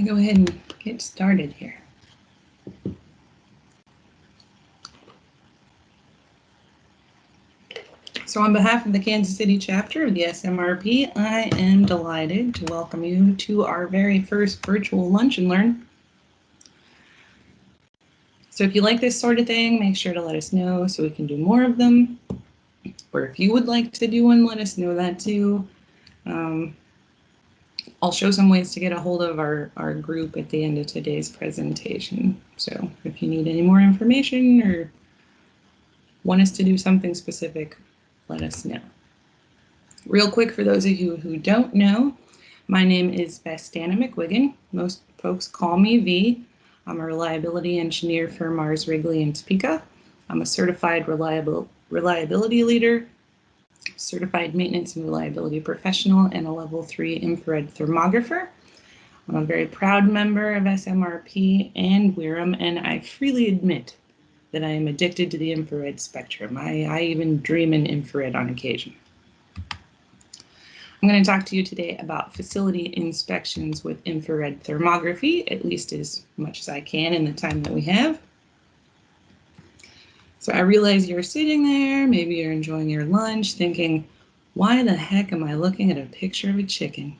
go ahead and get started here. So on behalf of the Kansas City chapter of the SMRP, I am delighted to welcome you to our very first virtual Lunch and Learn. So if you like this sort of thing, make sure to let us know so we can do more of them. Or if you would like to do one, let us know that too. I'll show some ways to get a hold of our group at the end of today's presentation. So if you need any more information or want us to do something specific, let us know. Real quick, for those of you who don't know, my name is Vestanna McGuigan. Most folks call me V. I'm a reliability engineer for Mars Wrigley in Topeka. I'm a certified reliability leader, certified maintenance and reliability professional, and a level 3 infrared thermographer. I'm a very proud member of SMRP and WIRM, and I freely admit that I am addicted to the infrared spectrum. I even dream in infrared on occasion. I'm going to talk to you today about facility inspections with infrared thermography, at least as much as I can in the time that we have. So I realize you're sitting there, maybe you're enjoying your lunch, thinking, why the heck am I looking at a picture of a chicken?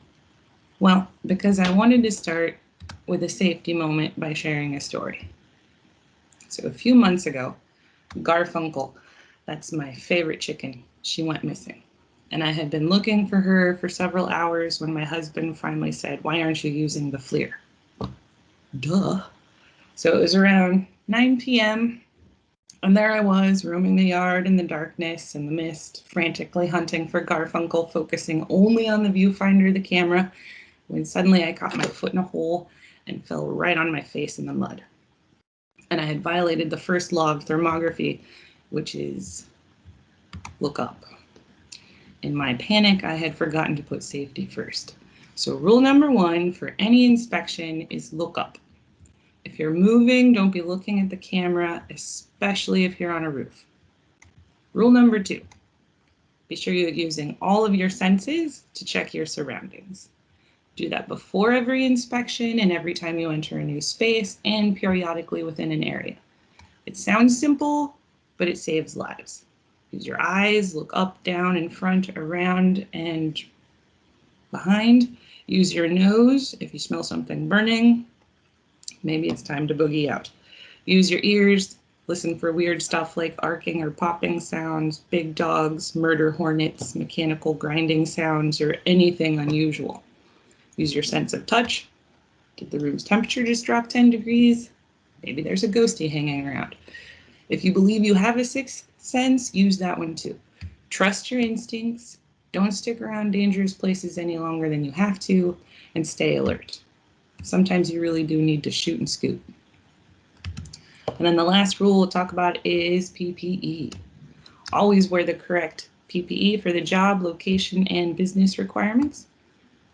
Well, because I wanted to start with a safety moment by sharing a story. So a few months ago, Garfunkel, that's my favorite chicken, she went missing. And I had been looking for her for several hours when my husband finally said, why aren't you using the FLIR? Duh. So it was around 9 p.m. and there I was roaming the yard in the darkness and the mist, frantically hunting for Garfunkel, focusing only on the viewfinder of the camera, when suddenly I caught my foot in a hole and fell right on my face in the mud. And I had violated the first law of thermography, which is look up. In my panic, I had forgotten to put safety first. So rule number 1 for any inspection is look up. If you're moving, don't be looking at the camera, especially if you're on a roof. Rule number 2, be sure you're using all of your senses to check your surroundings. Do that before every inspection and every time you enter a new space and periodically within an area. It sounds simple, but it saves lives. Use your eyes, look up, down, in front, around, and behind. Use your nose if you smell something burning. Maybe it's time to boogie out. Use your ears. Listen for weird stuff like arcing or popping sounds, big dogs, murder hornets, mechanical grinding sounds, or anything unusual. Use your sense of touch. Did the room's temperature just drop 10 degrees? Maybe there's a ghostie hanging around. If you believe you have a sixth sense, use that one too. Trust your instincts. Don't stick around dangerous places any longer than you have to, and stay alert. Sometimes you really do need to shoot and scoot. And then the last rule we'll talk about is PPE. Always wear the correct PPE for the job, location, and business requirements.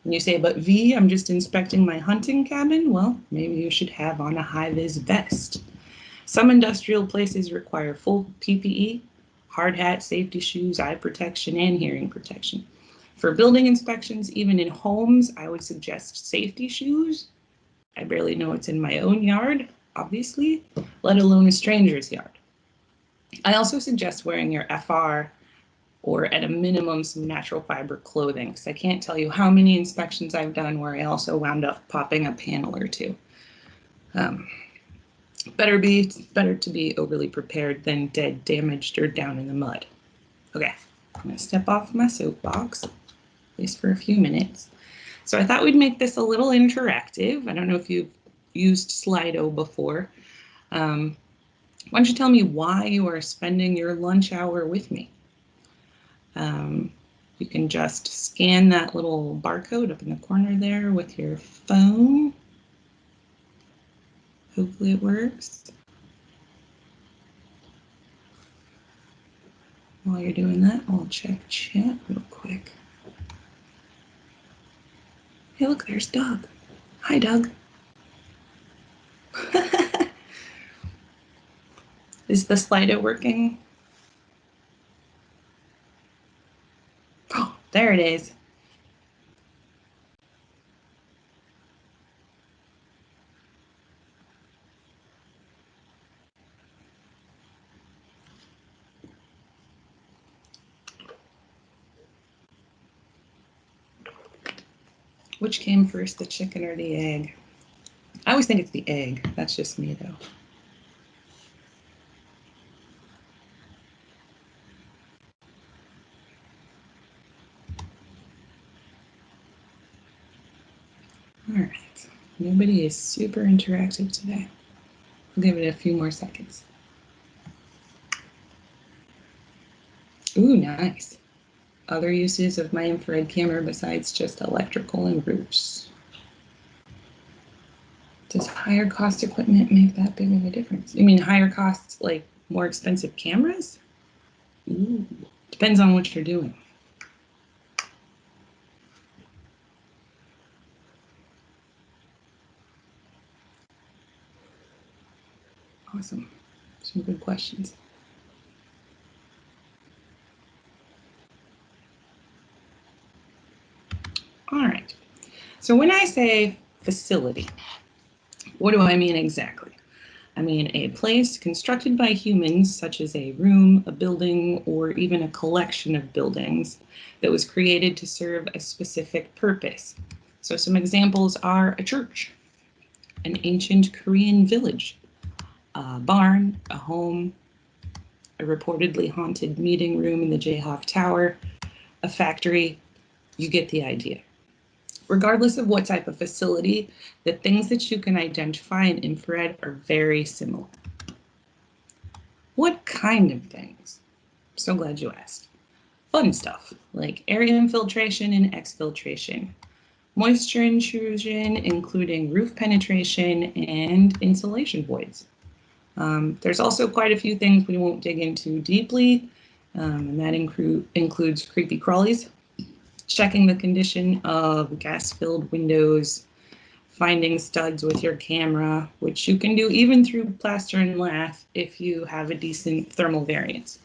When you say, but V, I'm just inspecting my hunting cabin, well, maybe you should have on a high-vis vest. Some industrial places require full PPE, hard hat, safety shoes, eye protection, and hearing protection. For building inspections, even in homes, I would suggest safety shoes. I barely know what's in my own yard, obviously, let alone a stranger's yard. I also suggest wearing your FR or at a minimum some natural fiber clothing, because I can't tell you how many inspections I've done where I also wound up popping a panel or two. Better to be overly prepared than dead, damaged, or down in the mud. Okay, I'm going to step off my soapbox, at least for a few minutes. So I thought we'd make this a little interactive. I don't know if you've used Slido before. Why don't you tell me why you are spending your lunch hour with me? You can just scan that little barcode up in the corner there with your phone. Hopefully it works. While you're doing that, I'll check chat real quick. Hey, look, there's Doug. Hi, Doug. Is the Slido working? Oh, there it is. Which came first, the chicken or the egg? I always think it's the egg. That's just me, though. All right. Nobody is super interactive today. I'll give it a few more seconds. Ooh, nice. Other uses of my infrared camera besides just electrical and roofs. Does higher cost equipment make that big of a difference? You mean higher costs, like more expensive cameras? Ooh, depends on what you're doing. Awesome. Some good questions. All right. So when I say facility, what do I mean exactly? I mean a place constructed by humans, such as a room, a building, or even a collection of buildings that was created to serve a specific purpose. So some examples are a church, an ancient Korean village, a barn, a home, a reportedly haunted meeting room in the Jayhawk Tower, a factory. You get the idea. Regardless of what type of facility, the things that you can identify in infrared are very similar. What kind of things? So glad you asked. Fun stuff like air infiltration and exfiltration, moisture intrusion, including roof penetration and insulation voids. There's also quite a few things we won't dig into deeply, and that includes creepy crawlies, checking the condition of gas-filled windows, finding studs with your camera, which you can do even through plaster and lath if you have a decent thermal variance.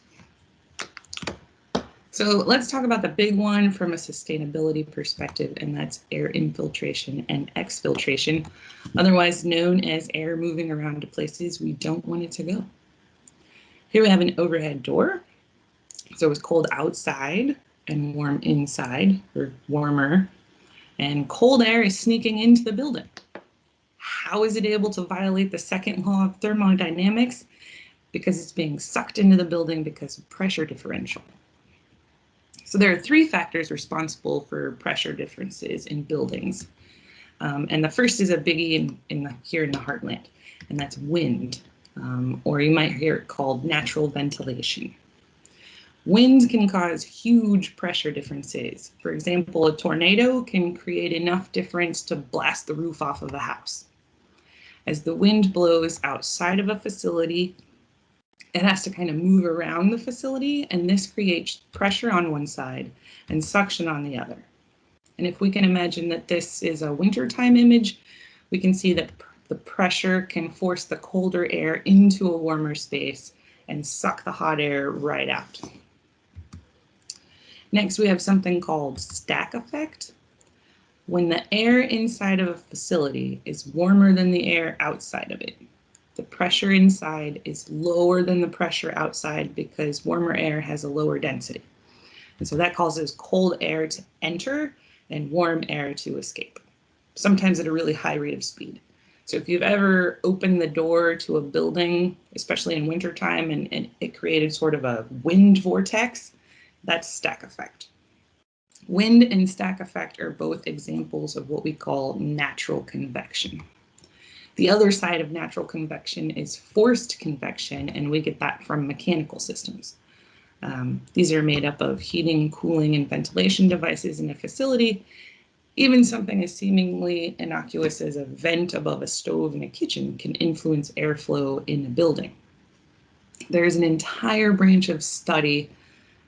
So let's talk about the big one from a sustainability perspective, and that's air infiltration and exfiltration, otherwise known as air moving around to places we don't want it to go. Here we have an overhead door. So it's cold outside and warm inside, or warmer, and cold air is sneaking into the building. How is it able to violate the second law of thermodynamics? Because it's being sucked into the building because of pressure differential. So there are three factors responsible for pressure differences in buildings. And the first is a biggie here in the heartland, and that's wind, or you might hear it called natural ventilation. Winds can cause huge pressure differences. For example, a tornado can create enough difference to blast the roof off of a house. As the wind blows outside of a facility, it has to kind of move around the facility, and this creates pressure on one side and suction on the other. And if we can imagine that this is a wintertime image, we can see that the pressure can force the colder air into a warmer space and suck the hot air right out. Next, we have something called stack effect. When the air inside of a facility is warmer than the air outside of it, the pressure inside is lower than the pressure outside because warmer air has a lower density. And so that causes cold air to enter and warm air to escape, sometimes at a really high rate of speed. So if you've ever opened the door to a building, especially in wintertime, and it created sort of a wind vortex, that's stack effect. Wind and stack effect are both examples of what we call natural convection. The other side of natural convection is forced convection, and we get that from mechanical systems. These are made up of heating, cooling, and ventilation devices in a facility. Even something as seemingly innocuous as a vent above a stove in a kitchen can influence airflow in a building. There's an entire branch of study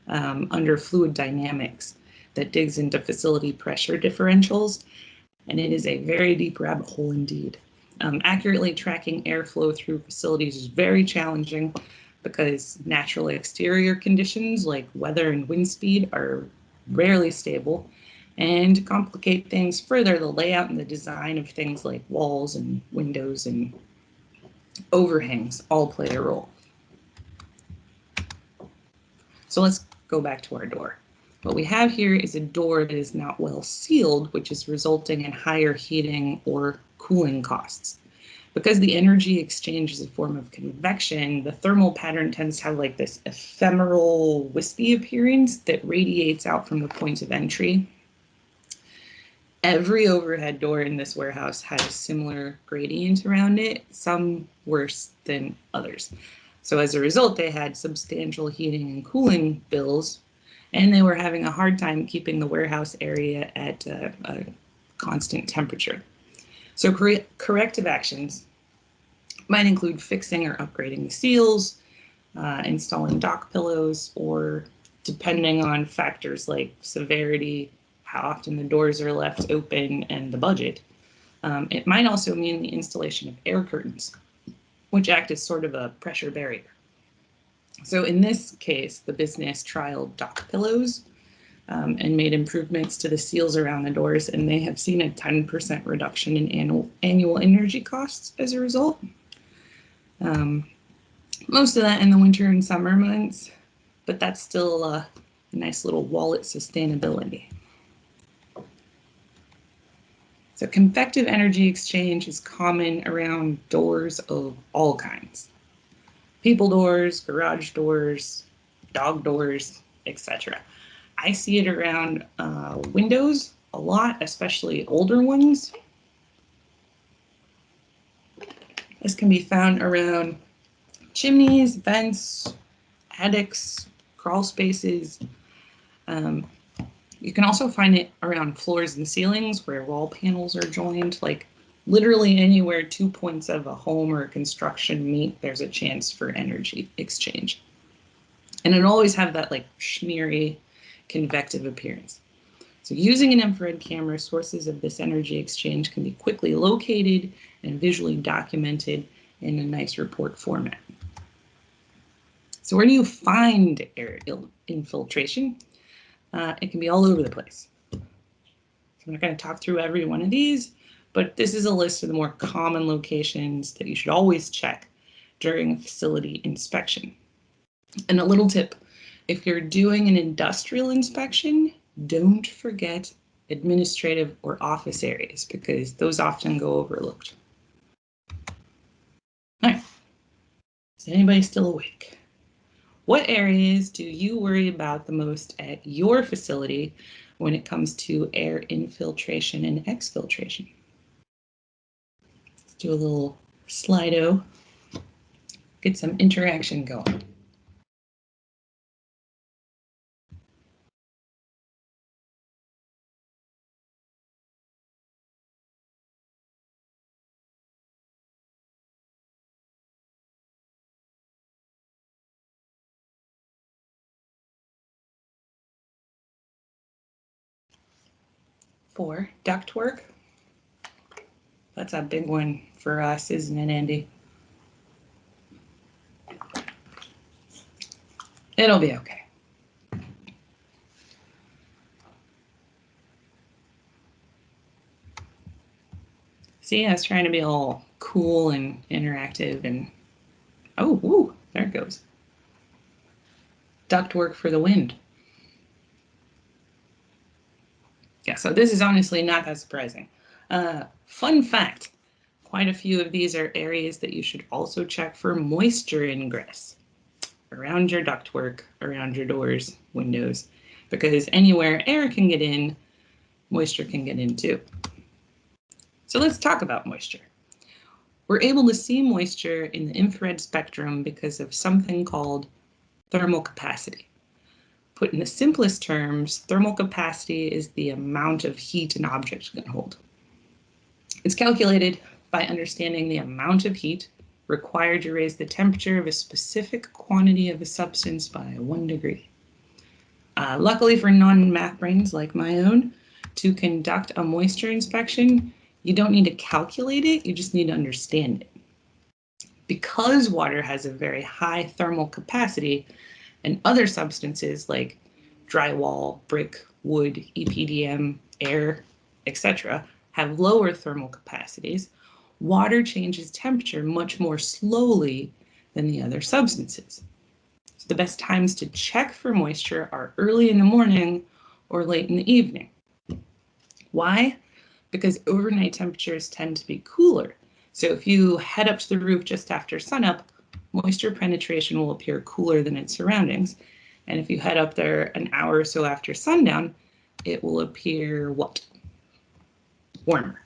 under fluid dynamics that digs into facility pressure differentials, and it is a very deep rabbit hole indeed. Accurately tracking airflow through facilities is very challenging because natural exterior conditions like weather and wind speed are rarely stable. And to complicate things further, the layout and the design of things like walls and windows and overhangs all play a role. So let's go back to our door. What we have here is a door that is not well sealed, which is resulting in higher heating or cooling costs. Because the energy exchange is a form of convection, the thermal pattern tends to have like this ephemeral, wispy appearance that radiates out from the point of entry. Every overhead door in this warehouse had a similar gradient around it, some worse than others. So as a result, they had substantial heating and cooling bills, and they were having a hard time keeping the warehouse area at a constant temperature. So corrective actions might include fixing or upgrading the seals, installing dock pillows, or depending on factors like severity, how often the doors are left open, and the budget. It might also mean the installation of air curtains, which act as sort of a pressure barrier. So in this case, the business trialed dock pillows and made improvements to the seals around the doors, and they have seen a 10% reduction in annual energy costs as a result. Most of that in the winter and summer months, but that's still a nice little wallet sustainability. So convective energy exchange is common around doors of all kinds. People doors, garage doors, dog doors, etc. I see it around windows a lot, especially older ones. This can be found around chimneys, vents, attics, crawl spaces. You can also find it around floors and ceilings where wall panels are joined. Like literally anywhere 2 points of a home or a construction meet, there's a chance for energy exchange. And it always have that like smeary convective appearance. So using an infrared camera, sources of this energy exchange can be quickly located and visually documented in a nice report format. So where do you find air infiltration? It can be all over the place. So I'm not going to talk through every one of these, but this is a list of the more common locations that you should always check during a facility inspection. And a little tip, if you're doing an industrial inspection, don't forget administrative or office areas because those often go overlooked. All right, is anybody still awake? What areas do you worry about the most at your facility when it comes to air infiltration and exfiltration? Let's do a little Slido, get some interaction going. For ductwork, that's a big one for us, isn't it, Andy? It'll be okay. See, I was trying to be all cool and interactive and, oh, woo, there it goes. Ductwork for the wind. Yeah, so this is honestly not that surprising. Fun fact, quite a few of these are areas that you should also check for moisture ingress around your ductwork, around your doors, windows, because anywhere air can get in, moisture can get in too. So let's talk about moisture. We're able to see moisture in the infrared spectrum because of something called thermal capacity. Put in the simplest terms, thermal capacity is the amount of heat an object can hold. It's calculated by understanding the amount of heat required to raise the temperature of a specific quantity of a substance by 1 degree. Luckily for non-math brains like my own, to conduct a moisture inspection, you don't need to calculate it, you just need to understand it. Because water has a very high thermal capacity, and other substances like drywall, brick, wood, EPDM, air, etc., have lower thermal capacities, water changes temperature much more slowly than the other substances. So the best times to check for moisture are early in the morning or late in the evening. Why? Because overnight temperatures tend to be cooler. So if you head up to the roof just after sunup, moisture penetration will appear cooler than its surroundings. And if you head up there an hour or so after sundown, it will appear what? Warmer.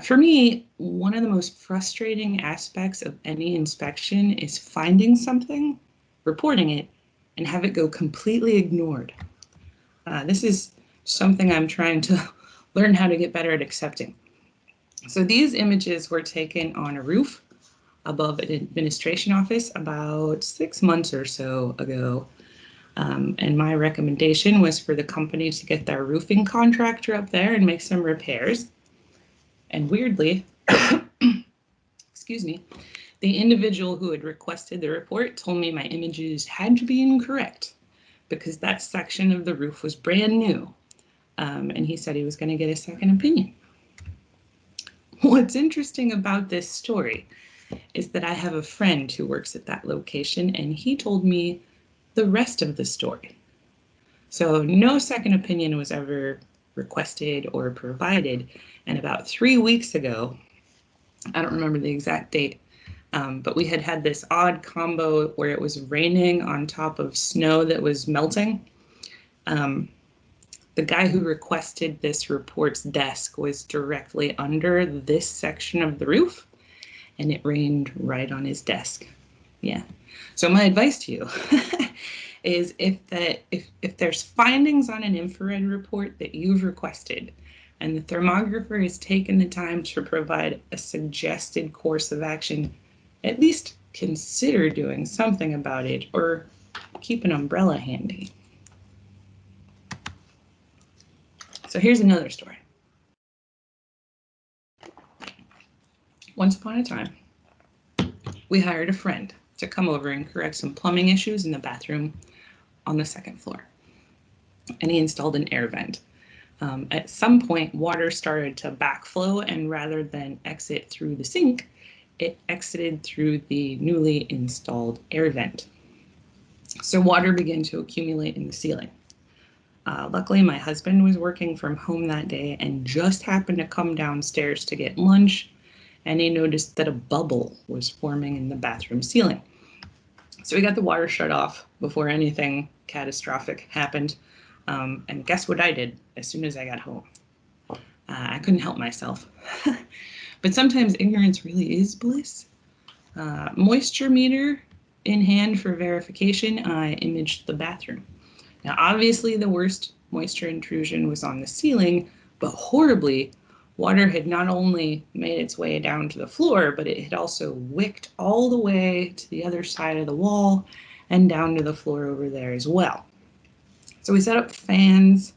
For me, one of the most frustrating aspects of any inspection is finding something, reporting it, and have it go completely ignored. This is something I'm trying to learn how to get better at accepting. So these images were taken on a roof above an administration office about 6 months or so ago. And my recommendation was for the company to get their roofing contractor up there and make some repairs. And weirdly, excuse me, the individual who had requested the report told me my images had to be incorrect because that section of the roof was brand new. And he said he was going to get a second opinion. What's interesting about this story is that I have a friend who works at that location, and he told me the rest of the story. So no second opinion was ever requested or provided. And about 3 weeks ago, I don't remember the exact date, but we had this odd combo where it was raining on top of snow that was melting. The guy who requested this report's desk was directly under this section of the roof, and it rained right on his desk. Yeah. So my advice to you is if there's findings on an infrared report that you've requested, and the thermographer has taken the time to provide a suggested course of action, at least consider doing something about it, or keep an umbrella handy. So here's another story. Once upon a time, we hired a friend to come over and correct some plumbing issues in the bathroom on the second floor. And he installed an air vent. At some point, water started to backflow, and rather than exit through the sink, it exited through the newly installed air vent. So water began to accumulate in the ceiling. Luckily, my husband was working from home that day and just happened to come downstairs to get lunch, and he noticed that a bubble was forming in the bathroom ceiling. So we got the water shut off before anything catastrophic happened. And guess what I did as soon as I got home? I couldn't help myself. But sometimes ignorance really is bliss. Moisture meter in hand for verification, I imaged the bathroom. Now, obviously, the worst moisture intrusion was on the ceiling, but horribly, water had not only made its way down to the floor, but it had also wicked all the way to the other side of the wall and down to the floor over there as well. So we set up fans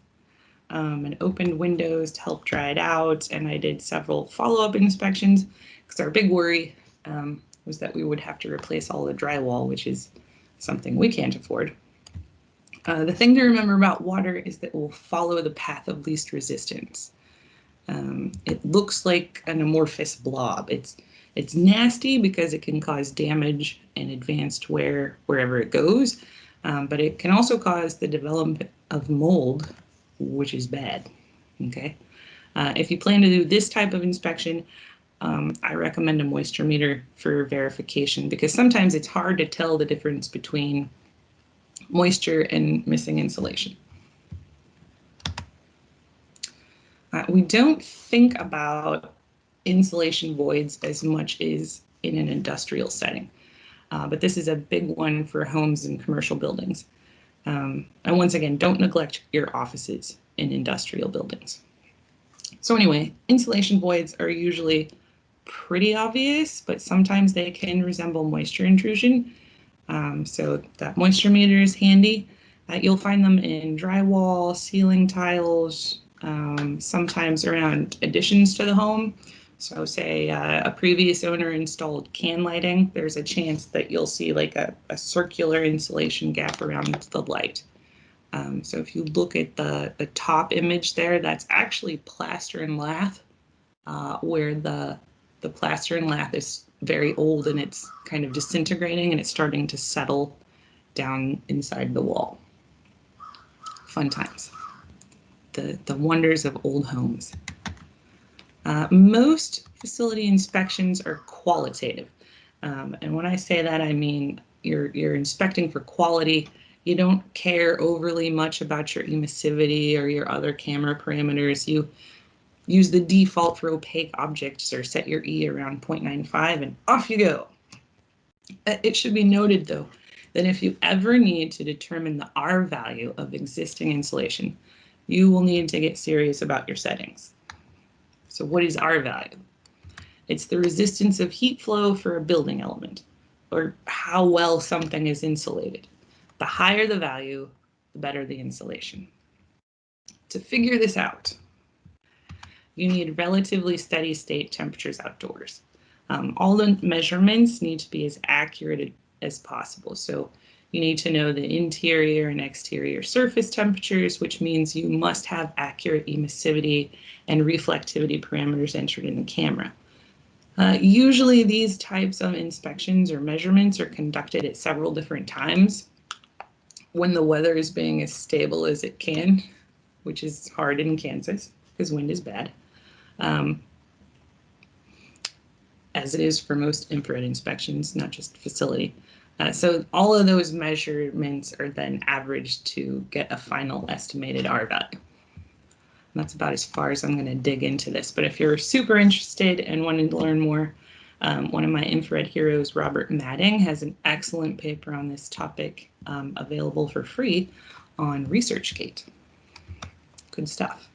and opened windows to help dry it out, and I did several follow-up inspections because our big worry was that we would have to replace all the drywall, which is something we can't afford. The thing to remember about water is that it will follow the path of least resistance. It looks like an amorphous blob. It's nasty because it can cause damage and advanced wear wherever it goes, but it can also cause the development of mold, which is bad. Okay. If you plan to do this type of inspection, I recommend a moisture meter for verification because sometimes it's hard to tell the difference between moisture and missing insulation. We don't think about insulation voids as much as in an industrial setting, but this is a big one for homes and commercial buildings. And once again, don't neglect your offices in industrial buildings. So anyway, insulation voids are usually pretty obvious, but sometimes they can resemble moisture intrusion. So that moisture meter is handy. You'll find them in drywall, ceiling tiles, sometimes around additions to the home. So say a previous owner installed can lighting, there's a chance that you'll see like a circular insulation gap around the light. So if you look at the top image there, that's actually plaster and lath, where the plaster and lath is very old and it's kind of disintegrating and it's starting to settle down inside the wall. Fun times. The wonders of old homes. Most facility inspections are qualitative. And when I say that, I mean you're inspecting for quality. You don't care overly much about your emissivity or your other camera parameters. You use the default for opaque objects or set your E around 0.95 and off you go. It should be noted, though, that if you ever need to determine the R value of existing insulation, you will need to get serious about your settings. So what is R value? It's the resistance of heat flow for a building element, or how well something is insulated. The higher the value, the better the insulation. To figure this out, you need relatively steady state temperatures outdoors. All the measurements need to be as accurate as possible. So you need to know the interior and exterior surface temperatures, which means you must have accurate emissivity and reflectivity parameters entered in the camera. Usually these types of inspections or measurements are conducted at several different times when the weather is being as stable as it can, which is hard in Kansas because wind is bad, as it is for most infrared inspections, not just facility. So all of those measurements are then averaged to get a final estimated R value. And that's about as far as I'm going to dig into this. But if you're super interested and wanting to learn more, one of my infrared heroes, Robert Madding, has an excellent paper on this topic available for free on ResearchGate. Good stuff.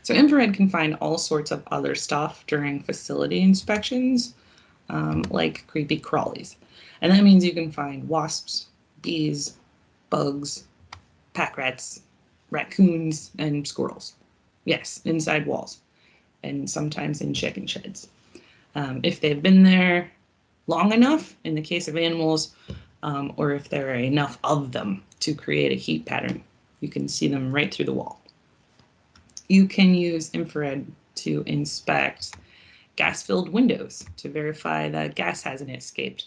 So infrared can find all sorts of other stuff during facility inspections, like creepy crawlies. And that means you can find wasps, bees, bugs, pack rats, raccoons, and squirrels. Yes, inside walls, and sometimes in chicken sheds. If they've been there long enough, in the case of animals, or if there are enough of them to create a heat pattern, you can see them right through the wall. You can use infrared to inspect gas-filled windows to verify that gas hasn't escaped.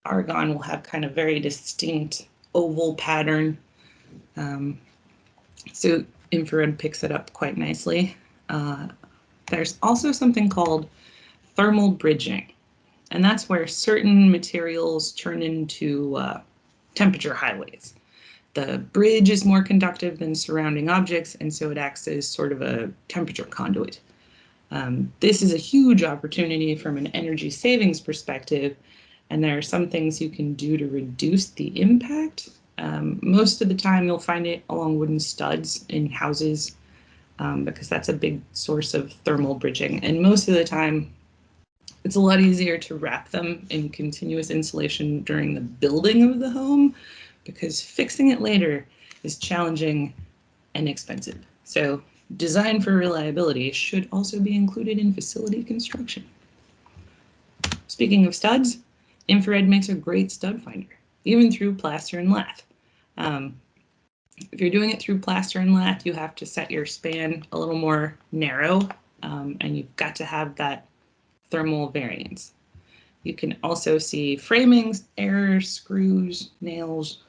Argon will have kind of very distinct oval pattern, so infrared picks it up quite nicely. There's also something called thermal bridging, and that's where certain materials turn into temperature highways. The bridge is more conductive than surrounding objects, and so it acts as sort of a temperature conduit. This is a huge opportunity from an energy savings perspective, and there are some things you can do to reduce the impact. Most of the time you'll find it along wooden studs in houses, because that's a big source of thermal bridging. And most of the time it's a lot easier to wrap them in continuous insulation during the building of the home, because fixing it later is challenging and expensive. So design for reliability should also be included in facility construction. Speaking of studs, infrared makes a great stud finder, even through plaster and lath. If you're doing it through plaster and lath, you have to set your span a little more narrow, and you've got to have that thermal variance. You can also see framings, errors, screws, nails.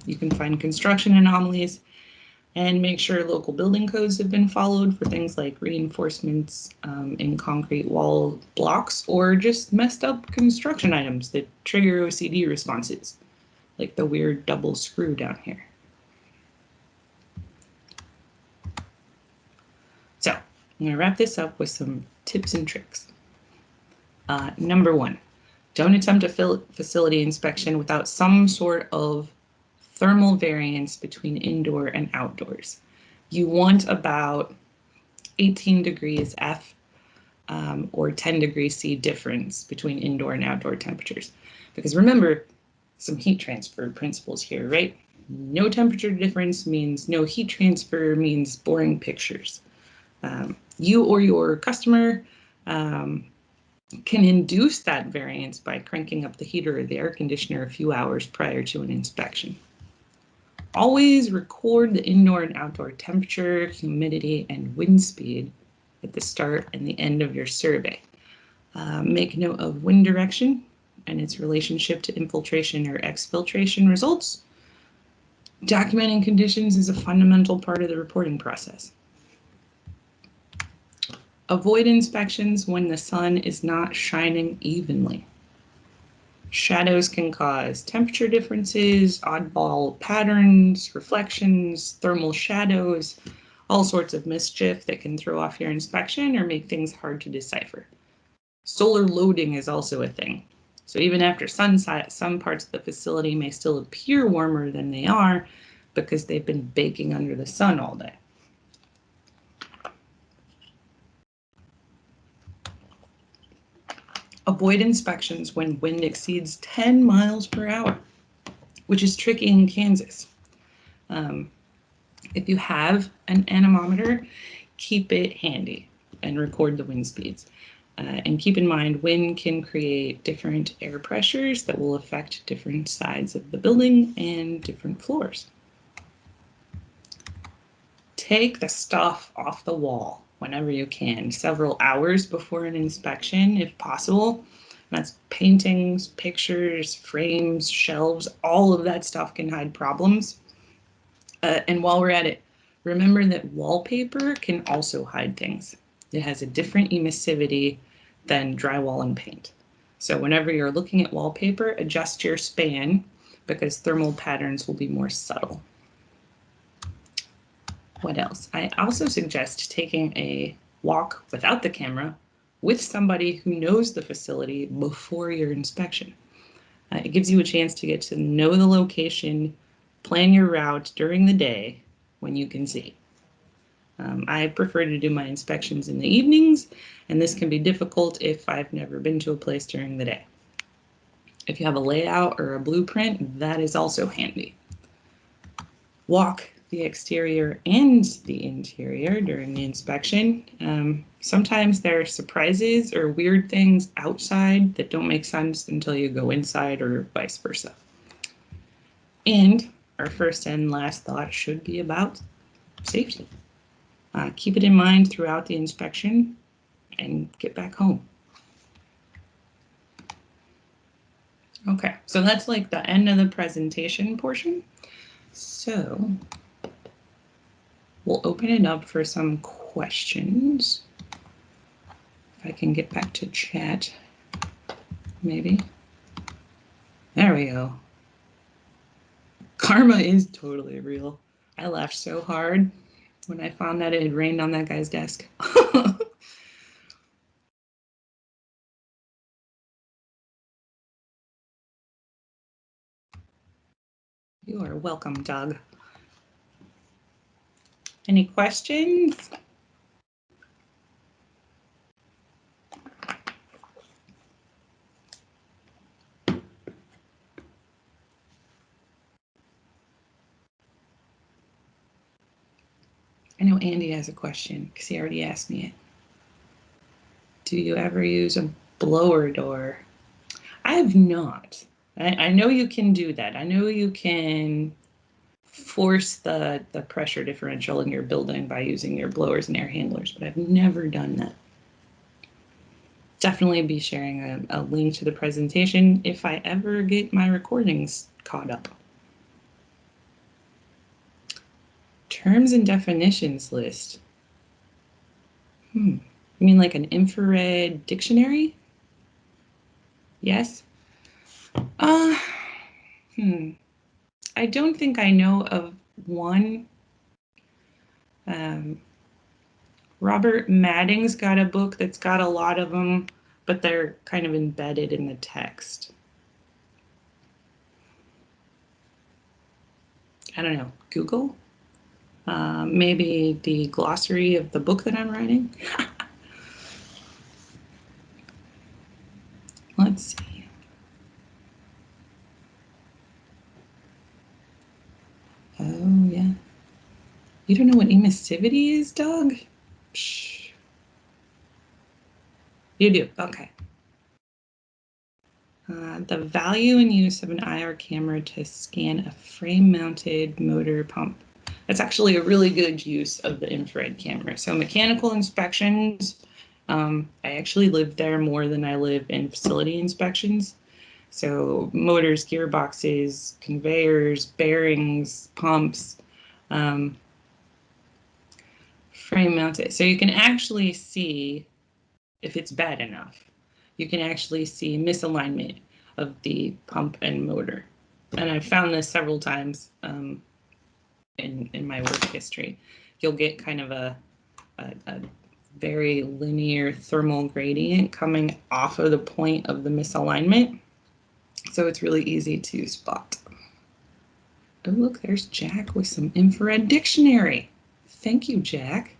You can find construction anomalies and make sure local building codes have been followed for things like reinforcements in concrete wall blocks, or just messed up construction items that trigger OCD responses, like the weird double screw down here. So I'm going to wrap this up with some tips and tricks. Number one, don't attempt a facility inspection without some sort of thermal variance between indoor and outdoors. You want about 18 degrees F or 10 degrees C difference between indoor and outdoor temperatures. Because remember, some heat transfer principles here, right? No temperature difference means no heat transfer, means boring pictures. You or your customer can induce that variance by cranking up the heater or the air conditioner a few hours prior to an inspection. Always record the indoor and outdoor temperature, humidity, and wind speed at the start and the end of your survey. Make note of wind direction and its relationship to infiltration or exfiltration results. Documenting conditions is a fundamental part of the reporting process. Avoid inspections when the sun is not shining evenly. Shadows can cause temperature differences, oddball patterns, reflections, thermal shadows, all sorts of mischief that can throw off your inspection or make things hard to decipher. Solar loading is also a thing. So even after sunset, some parts of the facility may still appear warmer than they are because they've been baking under the sun all day. Avoid inspections when wind exceeds 10 miles per hour, which is tricky in Kansas. If you have an anemometer, keep it handy and record the wind speeds. And keep in mind, wind can create different air pressures that will affect different sides of the building and different floors. Take the stuff off the wall whenever you can, several hours before an inspection, if possible. That's paintings, pictures, frames, shelves, all of that stuff can hide problems. And while we're at it, remember that wallpaper can also hide things. It has a different emissivity than drywall and paint. So whenever you're looking at wallpaper, adjust your span because thermal patterns will be more subtle. What else? I also suggest taking a walk without the camera with somebody who knows the facility before your inspection. It gives you a chance to get to know the location, plan your route during the day when you can see. I prefer to do my inspections in the evenings, and this can be difficult if I've never been to a place during the day. If you have a layout or a blueprint, that is also handy. Walk the exterior and the interior during the inspection. Sometimes there are surprises or weird things outside that don't make sense until you go inside or vice versa. And our first and last thought should be about safety. Keep it in mind throughout the inspection and get back home. Okay, so that's like the end of the presentation portion. So we'll open it up for some questions. If I can get back to chat, maybe. There we go. Karma is totally real. I laughed so hard when I found that it had rained on that guy's desk. You are welcome, Doug. Any questions? I know Andy has a question because he already asked me it. Do you ever use a blower door? I have not. I know you can do that. I know you can force the pressure differential in your building by using your blowers and air handlers, but I've never done that. Definitely be sharing a link to the presentation if I ever get my recordings caught up. Terms and definitions list. You mean like an infrared dictionary? Yes? I don't think I know of one. Robert Madding's got a book that's got a lot of them, but they're kind of embedded in the text. I don't know, Google? Maybe the glossary of the book that I'm writing? Let's see. Oh, yeah. You don't know what emissivity is, Doug? Psh. You do, okay. The value and use of an IR camera to scan a frame-mounted motor pump. That's actually a really good use of the infrared camera. So mechanical inspections, I actually live there more than I live in facility inspections. So motors, gearboxes, conveyors, bearings, pumps, frame mounted. So you can actually see if it's bad enough. You can actually see misalignment of the pump and motor. And I've found this several times in my work history. You'll get kind of a very linear thermal gradient coming off of the point of the misalignment. So it's really easy to spot. Oh, look, there's Jack with some infrared dictionary. Thank you, Jack.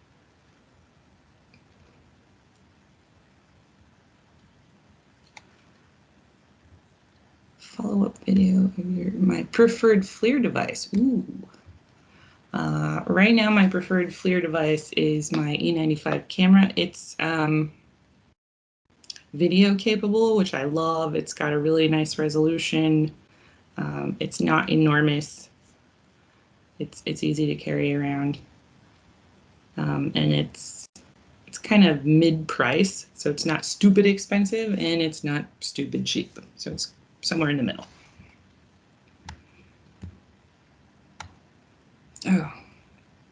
Follow-up video of my preferred FLIR device. Ooh. Right now, my preferred FLIR device is my E95 camera. It's video capable, which I love. It's got a really nice resolution. It's not enormous. It's easy to carry around, and it's kind of mid-price, so it's not stupid expensive and it's not stupid cheap. So it's somewhere in the middle. Oh,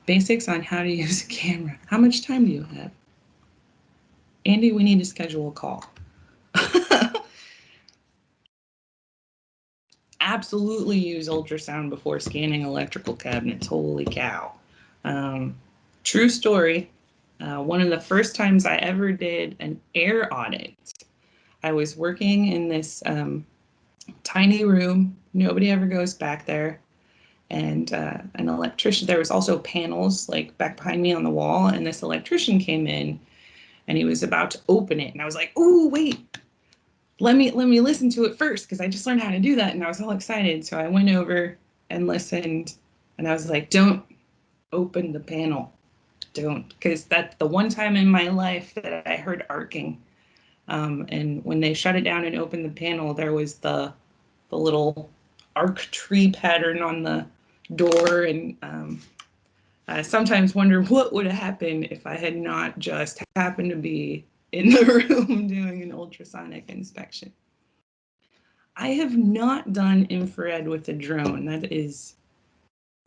basics on how to use a camera. How much time do you have? Andy, we need to schedule a call. Absolutely use ultrasound before scanning electrical cabinets. Holy cow. True story. One of the first times I ever did an air audit, I was working in this tiny room. Nobody ever goes back there. And an electrician, there was also panels like back behind me on the wall, and this electrician came in and he was about to open it. And I was like, ooh, wait, let me listen to it first, because I just learned how to do that and I was all excited. So I went over and listened, and I was like, don't open the panel. Don't, because that's the one time in my life that I heard arcing. And when they shut it down and opened the panel, there was the little arc tree pattern on the door, and I sometimes wonder what would have happened if I had not just happened to be in the room doing an ultrasonic inspection. I have not done infrared with a drone. That is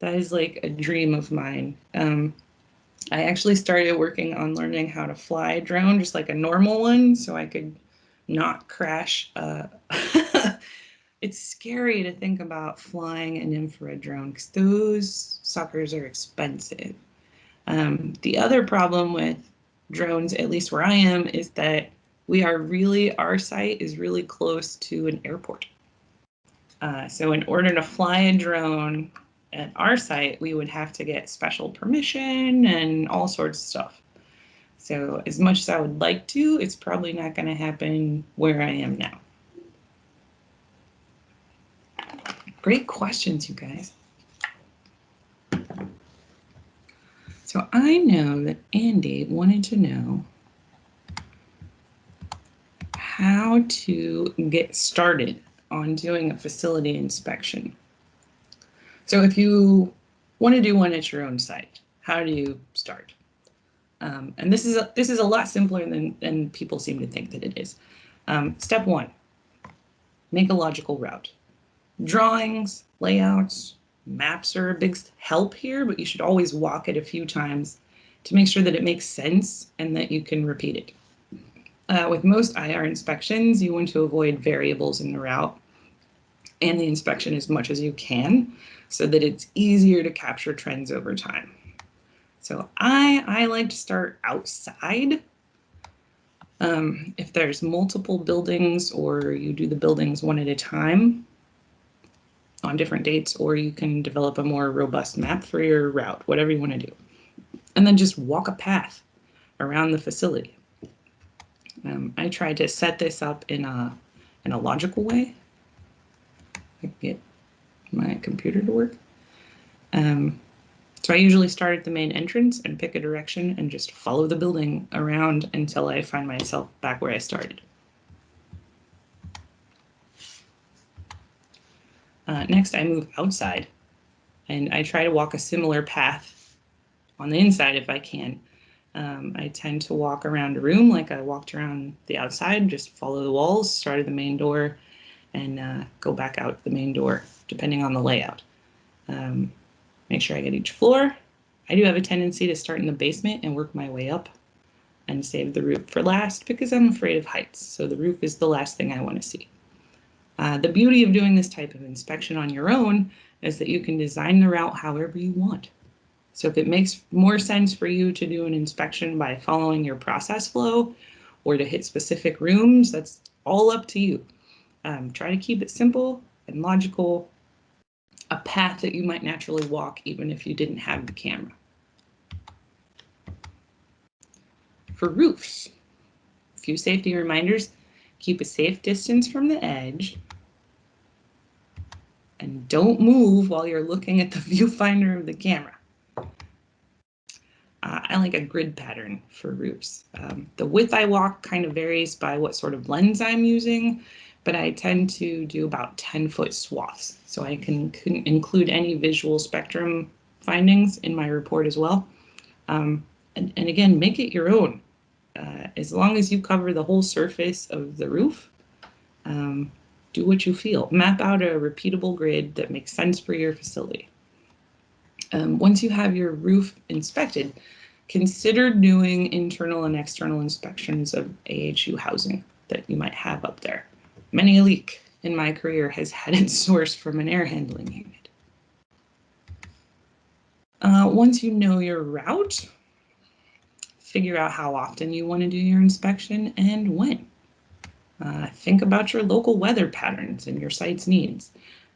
like a dream of mine. I actually started working on learning how to fly a drone, just like a normal one, so I could not crash. It's scary to think about flying an infrared drone because those suckers are expensive. The other problem with drones, at least where I am, is that our site is really close to an airport. So in order to fly a drone at our site, we would have to get special permission and all sorts of stuff. So as much as I would like to, it's probably not going to happen where I am now. Great questions, you guys. So I know that Andy wanted to know how to get started on doing a facility inspection. So if you want to do one at your own site, how do you start? And this is a lot simpler than people seem to think that it is. Step one, make a logical route. Drawings, layouts, maps are a big help here, but you should always walk it a few times to make sure that it makes sense and that you can repeat it. With most IR inspections, you want to avoid variables in the route and the inspection as much as you can so that it's easier to capture trends over time. So I like to start outside. If there's multiple buildings, or you do the buildings one at a time on different dates, or you can develop a more robust map for your route, whatever you want to do. And then just walk a path around the facility. I tried to set this up in a logical way. I can get my computer to work. So I usually start at the main entrance and pick a direction and just follow the building around until I find myself back where I started. Next, I move outside and I try to walk a similar path on the inside if I can. I tend to walk around a room like I walked around the outside, just follow the walls, start at the main door, and go back out the main door, depending on the layout. Make sure I get each floor. I do have a tendency to start in the basement and work my way up and save the roof for last because I'm afraid of heights. So the roof is the last thing I want to see. The beauty of doing this type of inspection on your own is that you can design the route however you want. So if it makes more sense for you to do an inspection by following your process flow or to hit specific rooms, that's all up to you. Try to keep it simple and logical, a path that you might naturally walk even if you didn't have the camera. For roofs, a few safety reminders: keep a safe distance from the edge, and don't move while you're looking at the viewfinder of the camera. I like a grid pattern for roofs. The width I walk kind of varies by what sort of lens I'm using, but I tend to do about 10-foot swaths, so I can include any visual spectrum findings in my report as well. And again, make it your own. As long as you cover the whole surface of the roof, do what you feel. Map out a repeatable grid that makes sense for your facility. Once you have your roof inspected, consider doing internal and external inspections of AHU housing that you might have up there. Many a leak in my career has had its source from an air handling unit. Once you know your route, figure out how often you want to do your inspection and when. Think about your local weather patterns and your site's needs.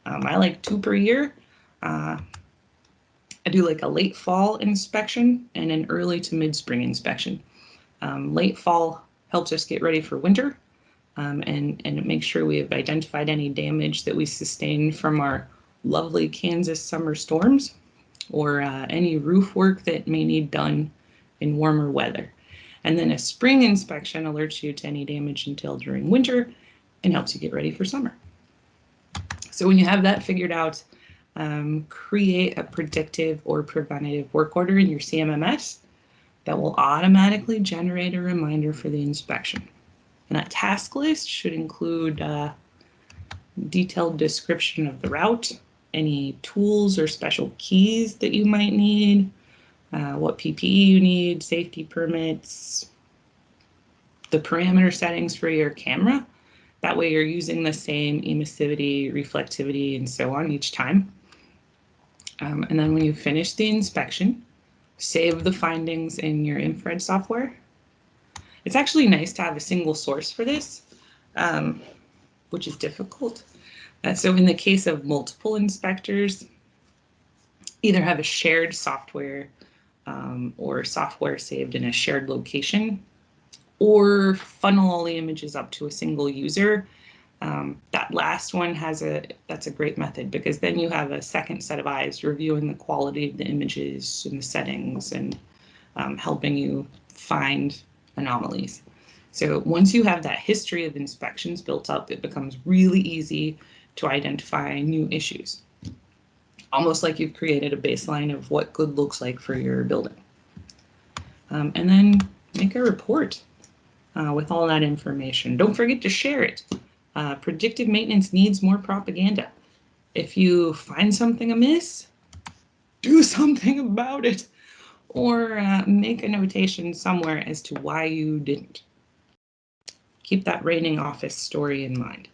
I like 2 per year. I do like a late fall inspection and an early to mid-spring inspection. Late fall helps us get ready for winter, and it makes sure we have identified any damage that we sustained from our lovely Kansas summer storms, or any roof work that may need done in warmer weather. And then a spring inspection alerts you to any damage entailed during winter and helps you get ready for summer. So when you have that figured out, create a predictive or preventative work order in your CMMS that will automatically generate a reminder for the inspection. And that task list should include a detailed description of the route, any tools or special keys that you might need, what PPE you need, safety permits, the parameter settings for your camera. That way you're using the same emissivity, reflectivity, and so on each time. And then when you finish the inspection, save the findings in your infrared software. It's actually nice to have a single source for this, which is difficult. So in the case of multiple inspectors, either have a shared software or software saved in a shared location, or funnel all the images up to a single user. That last one that's a great method, because then you have a second set of eyes reviewing the quality of the images and the settings and helping you find anomalies. So once you have that history of inspections built up, it becomes really easy to identify new issues. Almost like you've created a baseline of what good looks like for your building. And then make a report with all that information. Don't forget to share it. Predictive maintenance needs more propaganda. If you find something amiss, do something about it, or make a notation somewhere as to why you didn't. Keep that rating office story in mind.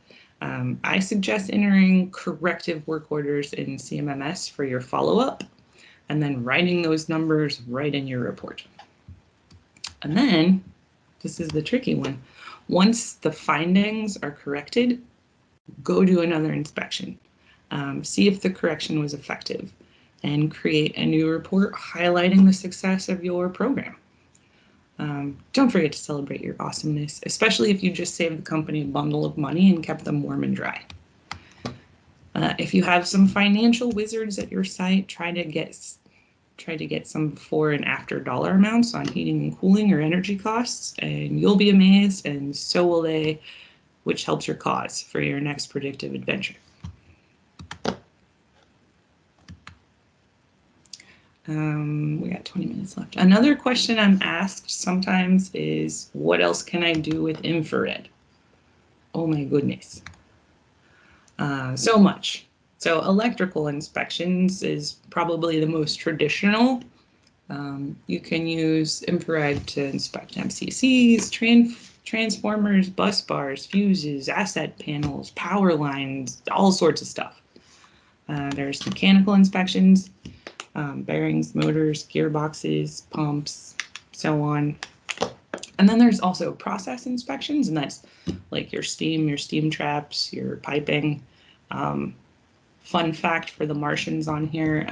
I suggest entering corrective work orders in CMMS for your follow-up, and then writing those numbers right in your report. And then, this is the tricky one. Once the findings are corrected, go do another inspection. See if the correction was effective, and create a new report highlighting the success of your program. Don't forget to celebrate your awesomeness, especially if you just saved the company a bundle of money and kept them warm and dry. If you have some financial wizards at your site, try to get some before and after dollar amounts on heating and cooling or energy costs, and you'll be amazed, and so will they, which helps your cause for your next predictive adventure. We got 20 minutes left. Another question I'm asked sometimes is, what else can I do with infrared? Oh my goodness. So much. So electrical inspections is probably the most traditional. You can use infrared to inspect MCCs, transformers, bus bars, fuses, asset panels, power lines, all sorts of stuff. There's mechanical inspections, bearings, motors, gearboxes, pumps, so on. And then there's also process inspections, and that's like your steam traps, your piping. Fun fact for the Martians on here,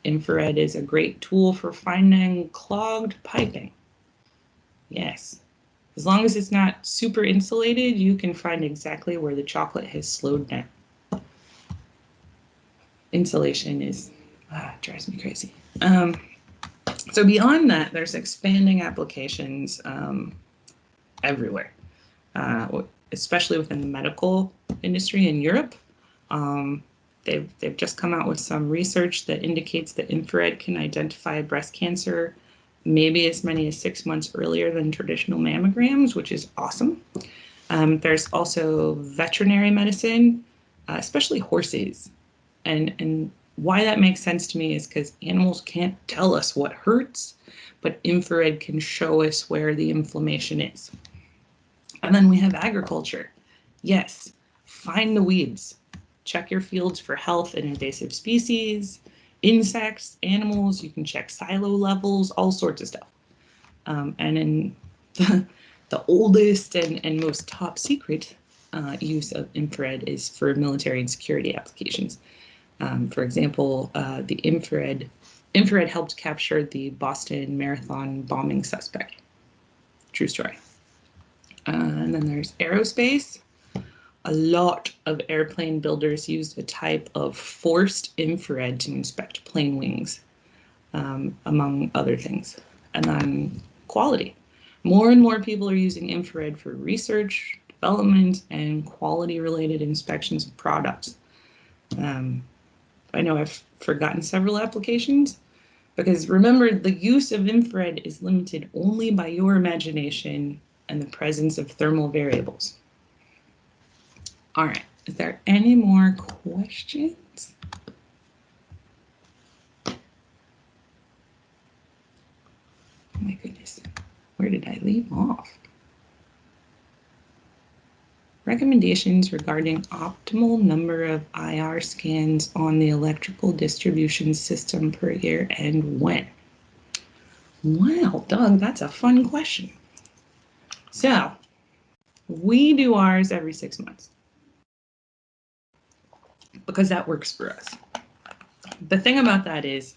infrared is a great tool for finding clogged piping. Yes. As long as it's not super insulated, you can find exactly where the chocolate has slowed down. Insulation is, drives me crazy. So beyond that, there's expanding applications everywhere, especially within the medical industry in Europe. They've just come out with some research that indicates that infrared can identify breast cancer maybe as many as 6 months earlier than traditional mammograms, which is awesome. There's also veterinary medicine, especially horses. And why that makes sense to me is because animals can't tell us what hurts, but infrared can show us where the inflammation is. And then we have agriculture. Yes, find the weeds. Check your fields for health and invasive species, insects, animals. You can check silo levels, all sorts of stuff. And in the oldest and most top secret use of infrared is for military and security applications. For example, the infrared helped capture the Boston Marathon bombing suspect. True story. And then there's aerospace. A lot of airplane builders used a type of forced infrared to inspect plane wings, among other things. And then quality. More and more people are using infrared for research, development, and quality-related inspections of products. I know I've forgotten several applications, because remember, the use of infrared is limited only by your imagination and the presence of thermal variables. All right, is there any more questions? Oh my goodness, where did I leave off? Recommendations regarding optimal number of IR scans on the electrical distribution system per year and when? Wow, Doug, that's a fun question. So, we do ours every 6 months because that works for us. The thing about that is,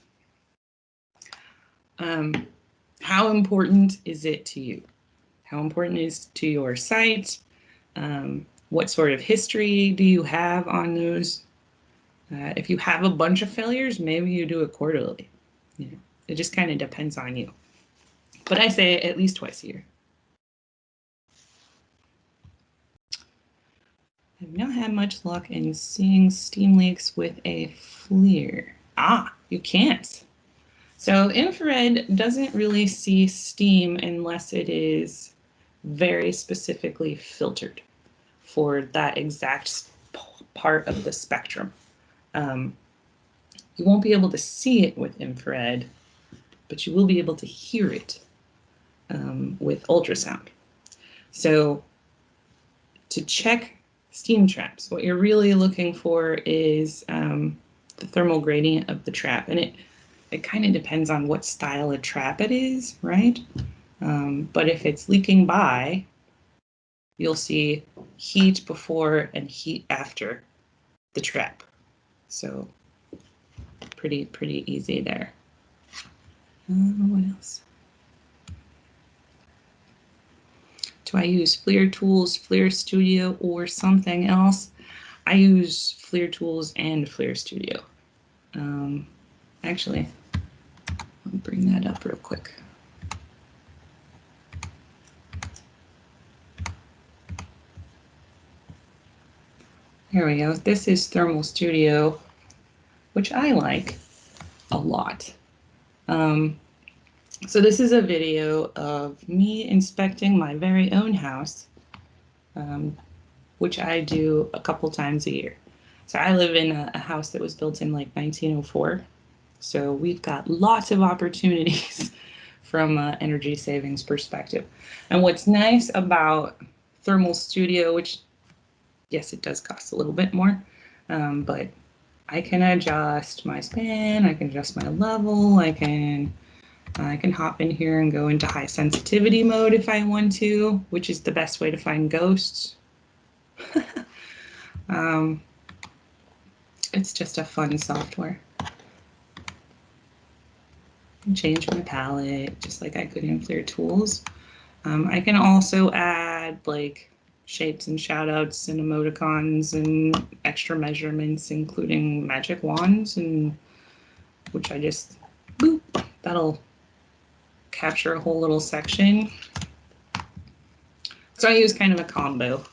how important is it to you? How important is it to your site? What sort of history do you have on those? If you have a bunch of failures, maybe you do it quarterly. You know, it just kind of depends on you. But I say at least twice a year. I've not had much luck in seeing steam leaks with a FLIR. You can't. So infrared doesn't really see steam unless it is very specifically filtered for that exact part of the spectrum. You won't be able to see it with infrared, but you will be able to hear it with ultrasound. So to check steam traps, what you're really looking for is the thermal gradient of the trap. And it kind of depends on what style of trap it is, right? But if it's leaking by, you'll see heat before and heat after the trap. So pretty easy there. What else? Do I use FLIR tools, FLIR Studio, or something else? I use FLIR tools and FLIR Studio. Actually, I'll bring that up real quick. There we go. This is Thermal Studio, which I like a lot. So this is a video of me inspecting my very own house which I do a couple times a year. So I live in a house that was built in like 1904. So we've got lots of opportunities from an energy savings perspective. And what's nice about Thermal Studio, which yes, it does cost a little bit more, but I can adjust my span, I can adjust my level, I can hop in here and go into high sensitivity mode if I want to, which is the best way to find ghosts. It's just a fun software. Change my palette just like I could in Clear Tools. I can also add like shapes and shoutouts and emoticons and extra measurements, including magic wands, and which I just boop, that'll capture a whole little section. So I use kind of a combo.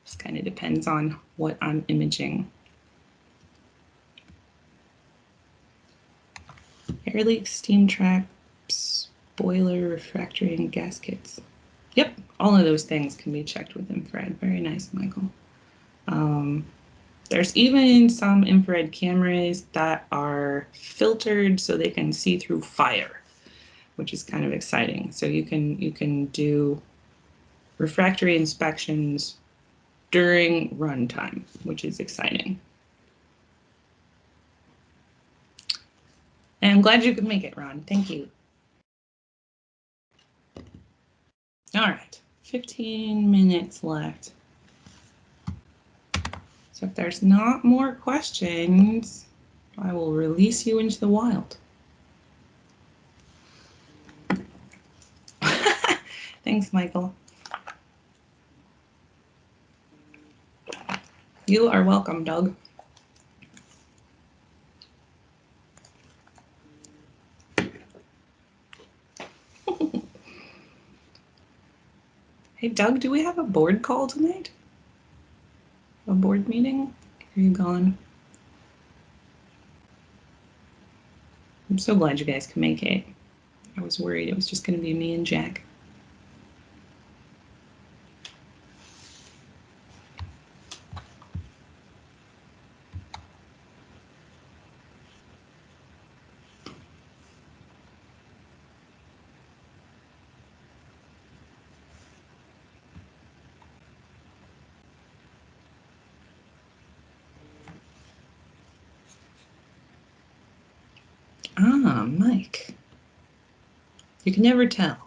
Just kind of depends on what I'm imaging. Air leaks, steam traps, boiler, refractory, and gaskets. Yep, all of those things can be checked with infrared. Very nice, Michael. There's even some infrared cameras that are filtered so they can see through fire, which is kind of exciting. So you can do refractory inspections during runtime, which is exciting. And I'm glad you could make it, Ron. Thank you. All right, 15 minutes left. So if there's not more questions, I will release you into the wild. Thanks, Michael. You are welcome, Doug. Hey, Doug, do we have a board call tonight? A board meeting? Are you gone? I'm so glad you guys can make it. I was worried it was just going to be me and Jack. Ah, Mike. You can never tell.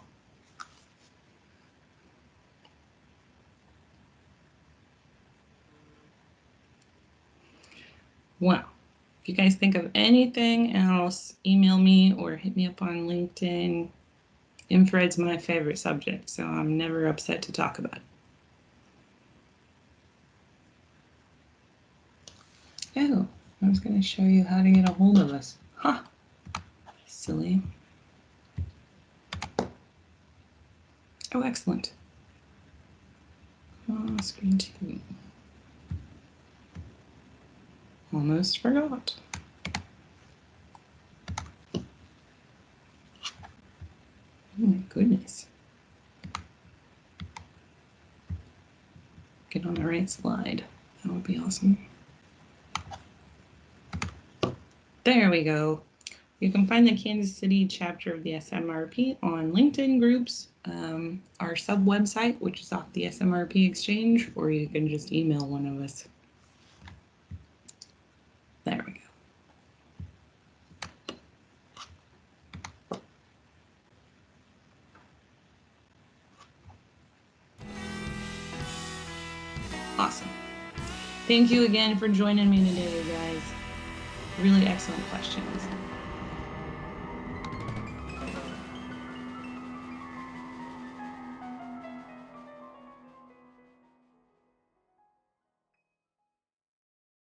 Well, if you guys think of anything else, email me or hit me up on LinkedIn. Infrared's my favorite subject, so I'm never upset to talk about it. Oh, I was going to show you how to get a hold of us. Huh. Silly. Oh, excellent. Screen 2. Almost forgot. Oh my goodness. Get on the right slide. That would be awesome. There we go. You can find the Kansas City chapter of the SMRP on LinkedIn groups, our sub website, which is off the SMRP Exchange, or you can just email one of us. There we go. Awesome. Thank you again for joining me today, you guys. Really excellent questions.